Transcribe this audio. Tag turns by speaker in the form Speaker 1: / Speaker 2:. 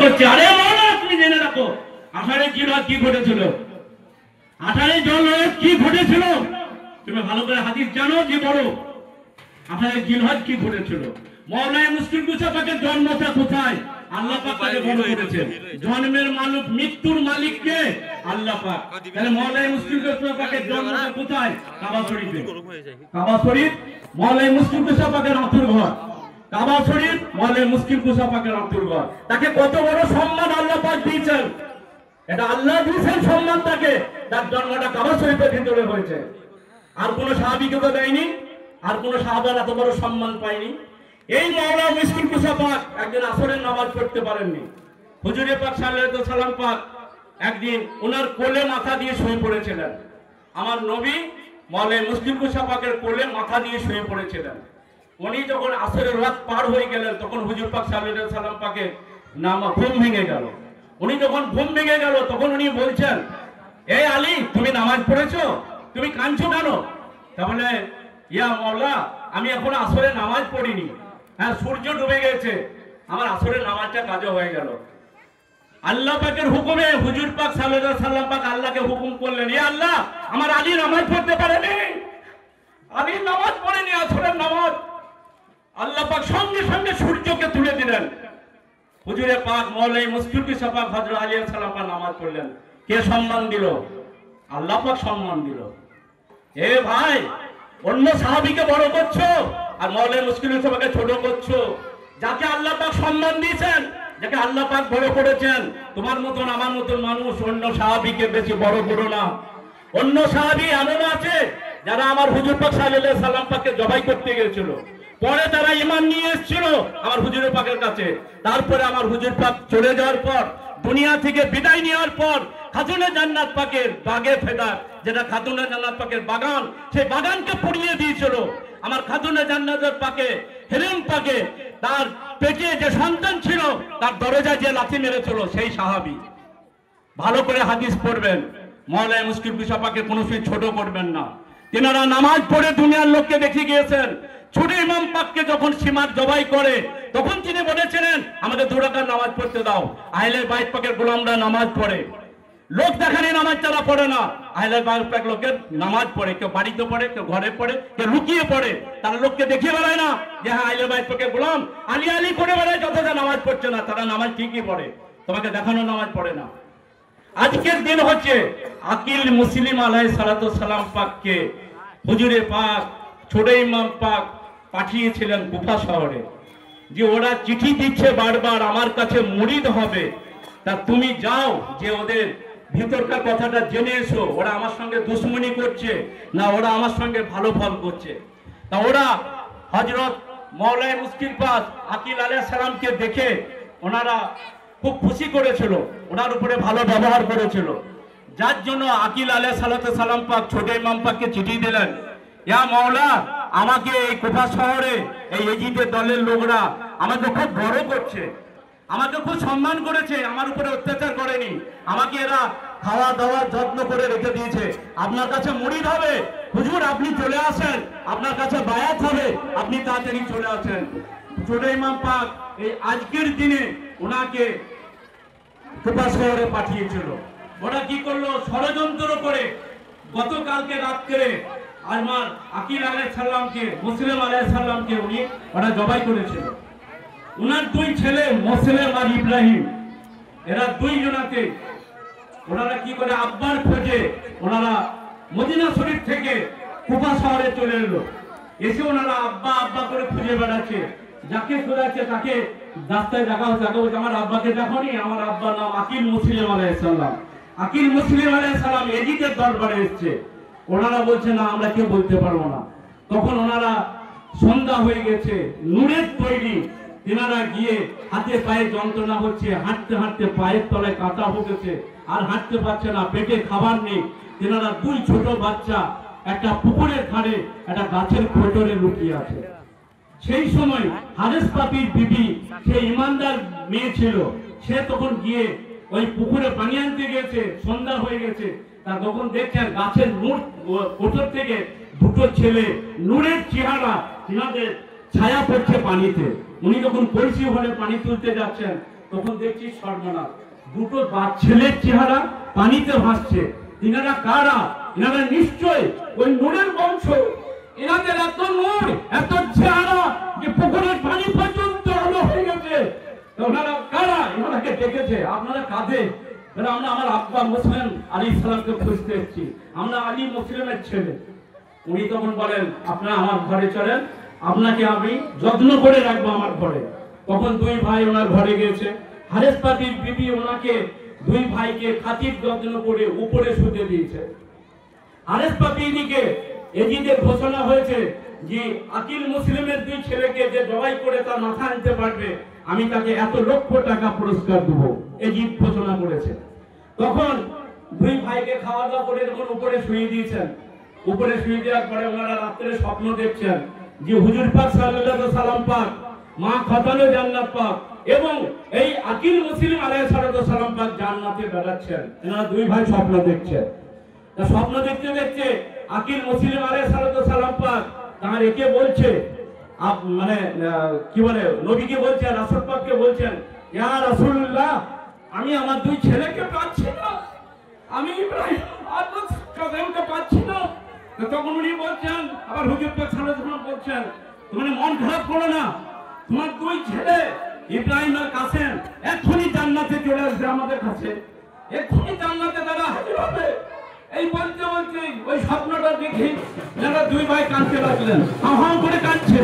Speaker 1: করছে। আরে মাওলানা তুমি জেনে রাখো 18 জিলহজ কি ঘটেছিল, 18 জিলহজ কি ঘটেছিল, তুমি ভালো করে হাদিস জানো যে বলো 18 জিলহজ কি ঘটেছিল। মাওলানা মুশকিল কুশা পাকের জন্মটা কোথায়? আল্লাহ পাক তাকে বড় করেছেন। জন্মের মালিক, মৃত্যুর মালিক কে? আল্লাহ পাক। তাহলে মাওলানা মুশকিল কুশা পাকের জন্মটা কোথায়? কাবা শরীফে। কাবা শরীফ মাওলানা মুশকিল কুশা পাকের অন্তর্ঘর। কাবা শরীফ মাওলানা মুশকিল কুশা পাকের অন্তর্ঘর। তাকে কত বড় সম্মান আল্লাহ পাক দিয়েছেন, এটা আল্লাহ দিয়েছেন সম্মান তাকে। তার জন্মটা কাবা শরীফের ভিতরে হয়েছে। আর কোন সাহাবীকে তো দেয়নি, আর কোন সাহাবার এত বড় সম্মান পায়নি। এই মাওলানা মুশকিল কুশা পাক একদিন আসরের নামাজ পড়তে পারেননি। হুজুরে পাক সাল্লাল্লাহু আলাইহি সাল্লাম পাক একদিন ওনার কোলে মাথা দিয়ে শুয়ে পড়েছিলেন। আমার নবী মাওলানা মুশকিল কুশা পাকের কোলে মাথা দিয়ে শুয়ে পড়েছিলেন। উনি যখন আসরের রাত পার হয়ে গেলেন তখন হুজুর পাক সাল্লাল্লাহু আলাইহি সাল্লাম পাকে ঘুম ভেঙে গেল। উনি যখন ঘুম ভেঙে গেল তখন উনি বলছেন, এই আলী তুমি নামাজ পড়েছো, তুমি কাঁদছো কেন? তাহলে ইয়া মাওলা আমি এখন আসরে নামাজ পড়িনি, হ্যাঁ সূর্য ডুবে গেছে, আমার আসরের নামাজটা কাজা হয়ে গেল। আল্লাহ পাকের হুকুমে হুজুর পাক সাল্লাল্লাহু আলাইহি সাল্লাম পাক আল্লাহকে হুকুম করলেন, ইয়া আল্লাহ আমার আলী নামাজ পড়তে পারেনি, আলী নামাজ পড়েনি আসরের নামাজ। আল্লাহ পাক সঙ্গে সঙ্গে সূর্যকে তুলে দিলেন। হুজুরে পাক মাওলানা মুশকিল কুশা পাক হযরত আলী আলাইহিস সালাম পাক নামাজ পড়লেন। কে সম্মান দিল? আল্লাহ পাক সম্মান দিল। এ ভাই অন্য সাহাবীকে বড় করছো আর মাওলানা মুশকিল কুশা পাককে ছোট করছো। যাকে আল্লাহ পাক সম্মান দিয়েছেন, যাকে আল্লাহ পাক বড় করেছেন, তোমার মতন আমার মতন মানুষ অন্য সাহাবীকে বেশি বড় করো না। অন্য সাহাবী এমন আছে যারা আমার হুজুর পাক সাল্লাল্লাহু আলাইহি সাল্লাম পাককে জবাই করতে গিয়েছিল, পরে তারা ঈমান নিয়ে এসেছিল আমার হুজুর পাকের কাছে। তারপরে আমার হুজুর পাক চলে যাওয়ার পর, দুনিয়া থেকে বিদায় নেওয়ার পর খাতুনে জান্নাত পাকের বাগে ফেদার, যেটা খাতুনে জান্নাত পাকের বাগান, সেই বাগানকে পুড়িয়ে দিয়েছিল। আমার খাতুনে জান্নাতের পাকে হেলেম পাকে তার পেটে যে সন্তান ছিল তার দরজায় যে লাথি মেরেছিল সেই সাহাবী। ভালো করে হাদিস পড়বেন। মাওলানা মুশকিল কুশা পাকে কোনো ছোট করবেন না। তেনারা নামাজ পড়ে দুনিয়ার লোককে দেখে গিয়েছেন। ছোট ইমাম পাককে যখন সীমাত জবাই করে তখন তিনি বলেছিলেন আমাকে 2 রাকাত নামাজ পড়তে দাও। আহলে বাইত পাকের গোলামরা নামাজ পড়ে, লোক দেখানি নামাজ তারা পড়ে না। আহলে বাইত পাক লোকের নামাজ পড়ে, কেউ বাড়িতে পড়ে, কেউ ঘরে পড়ে, কেউ লুকিয়ে পড়ে। তারা লোককে দেখিয়ে বেড়ায় না যে হ্যাঁ আহলে বাইত পাকের গোলাম আলী আলী করে বেড়ায়, যতটা নামাজ পড়ছে না, তারা নামাজ ঠিকই পড়ে, তোমাকে দেখানো নামাজ পড়ে না। আজকের দিন হচ্ছে আকিল মুসলিম আলাইহিস সালাতু সালাম পাককে হুজুরে পাক ছোট ইমাম পাক পাঠিয়েছিলেন কুফা শহরে, যে ওরা চিঠি দিচ্ছে বারবার আমার কাছে মুরিদ হবে, তা তুমি যাও যে ওদের ভিতরকার কথাটা জেনে এসো, ওরা আমার সঙ্গে দুশ্মনী করছে না ওরা আমার সঙ্গে ভালো ফল করছে। তা ওরা হযরত মাওলানা মুশকিল পাক আকিল আলাইহিস সালামকে দেখে ওনারা খুব খুশি করেছিল, ওনার উপরে ভালো ব্যবহার করেছিল, যার জন্য আকিল আলাইহিস সালাম পাক ছোট ইমাম পাককে চিঠি দিলেন, ইয়া মাওলা আমাকে এই কুফা শহরে এই এজিদের দলের লোকরা আমাকে খুব বড় করছে, আমাকে খুব সম্মান করেছে, আমার উপরে অত্যাচার করেনি, আমাকে এরা খাওয়া দাওয়া যত্ন করে রেখে দিয়েছে, আপনার কাছে মুরিদ হবে, হুজুর আপনি চলে আসেন, আপনার কাছে বায়াত হবে, আপনি তাড়াতাড়ি চলে আসেন। ছোট ইমাম পাক এই আজকের দিনে ওনাকে কুফা শহরে পাঠিয়েছিল। ওরা কি করলো? ষড়যন্ত্র করে গতকালকে রাত্রে আমার আকিল আলাইহিস সালামকে মুসলিম আলাইহিস সালামকে ওরা জবাই করেছিল। ওনার 2 ছেলে মুসলিম আর ইব্রাহিম, এরা 2 জনাকে ওনারা কি করে আব্বার খোঁজে ওনারা মদিনা শরীফ থেকে কুফা শহরে চলে এলো। এসে ওনারা আব্বা আব্বা করে খুঁজে বেড়াচ্ছে, যাকে খোঁজাচ্ছে তাকে রাস্তায় দেখা হচ্ছে, আমার আব্বাকে দেখোনি? আমার আব্বার নাম আকিল মুসলিম আলাইহিস সালাম। আকিল মুসলিম আলাইহিস সালাম এজিদের দরবারে এসেছে। ওনারা বলছে না আমরা কেউ বলতে পারবো না। তখন ওনারা সন্ধ্যা হয়ে গেছে, নূরের তৈরি, তেনারা গিয়ে হাতে পায়ে যন্ত্রণা হচ্ছে, হাঁটতে হাঁটতে পায়ের তলায় কাঁটা ঢুকেছে, আর হাঁটতে পারছে না, পেটে খাবার নেই। তেনারা 2 ছোট বাচ্চা একটা পুকুরের ধারে একটা গাছের খোঁটরে লুকিয়ে আছে। সেই সময় হারেস পাপির বিবি, সে ইমানদার মেয়ে ছিল, সে তখন গিয়ে ওই পুকুরে পানি আনতে গেছে, সন্ধ্যা হয়ে গেছে। তা তখন দেখছেন গাছের নূর কোঠর থেকে 2 ছেলে নূরের চেহারা, তিনাদের ছায়া পড়ছে পানিতে। উনি যখন কলসি ভরে পানি তুলতে যাচ্ছেন তখন দেখছি সর্বনাশ, দুটো ছেলের চেহারা পানিতে ভাসছে। ইনারা কারা? ইনারা নিশ্চয় ওই নূরের বংশ। এনাদের এত নূর, এত চেহারা যে পুকুরের পানি পর্যন্ত আলো হয়ে গেছে। ওনারা কারা? এনারাকে ডেকেছে। আপনারা কাঁদে? আমরা আমার আব্বা মুসলিম আলী সালামকে খুঁজতে এসেছি, আমরা আলী মুসলিমের ছেলে। উনি তখন বলেন, আপনারা আমার ঘরে চলেন, আপনাকে আমি যত্ন করে রাখবো আমার ঘরে। তখন দুই ভাই ওনার ঘরে গিয়েছে। হারেস পাতির বিবি ওনাকে, দুই ভাইকে খাতির যত্ন করে উপরে শুতে দিয়েছে। হারেস পাতিকে এজিদের ঘোষণা হয়েছে যে আকিল মুসলিমের দুই ছেলেকে যে জবাই করে তার মাথা আনতে পারবে, আমি তাকে এত লক্ষ টাকা পুরস্কার দেবো, এজিদ ঘোষণা করেছে। তখন দুই ভাইকে খাওয়া দাওয়া করে যখন উপরে শুয়ে দিয়েছেন, উপরে শুয়ে দেওয়ার পরে ওনারা রাত্রে স্বপ্ন দেখছেন যে হুজুর পাক সাল্লাল্লাহু আলাইহি সাল্লাম পাক, মা খাতানো জান্নাত পাক এবং এই আকিল মুসলিম আলাইহিস সালাম পাক জান্নাতে বেড়াচ্ছেন। এনারা দুই ভাই স্বপ্ন দেখছেন। তা স্বপ্ন দেখতে দেখতে আকিল মুসলিম আলাইহিস সালাম পাক তার একে বলছে, মানে কি বলে, নবীকে বলছেন, রাসূল পাককে বলছেন, ইয়া রাসূলুল্লাহ, আমি আমার দুই ছেলেকে পাচ্ছি না, আমি ইব্রাহিম আদমকে পাচ্ছি না। তখন উনি বলছেন, আবার হুজুর পাক সাল্লাল্লাহু আলাইহি ওয়াসাল্লাম বলছেন, তুমি মন খারাপ করো না, তোমার দুই ছেলে ইব্রাহিম আর কাসেম এক্ষুনি জান্নাতে চলে আসবে আমাদের কাছে, এক্ষুনি জান্নাতে তারা হাজির হবে। এই বলতে বলতে ওই স্বপ্নটা দেখে যারা দুই ভাই কাঁদতে লাগলেন, হাঁ হাঁ করে কাঁদছে।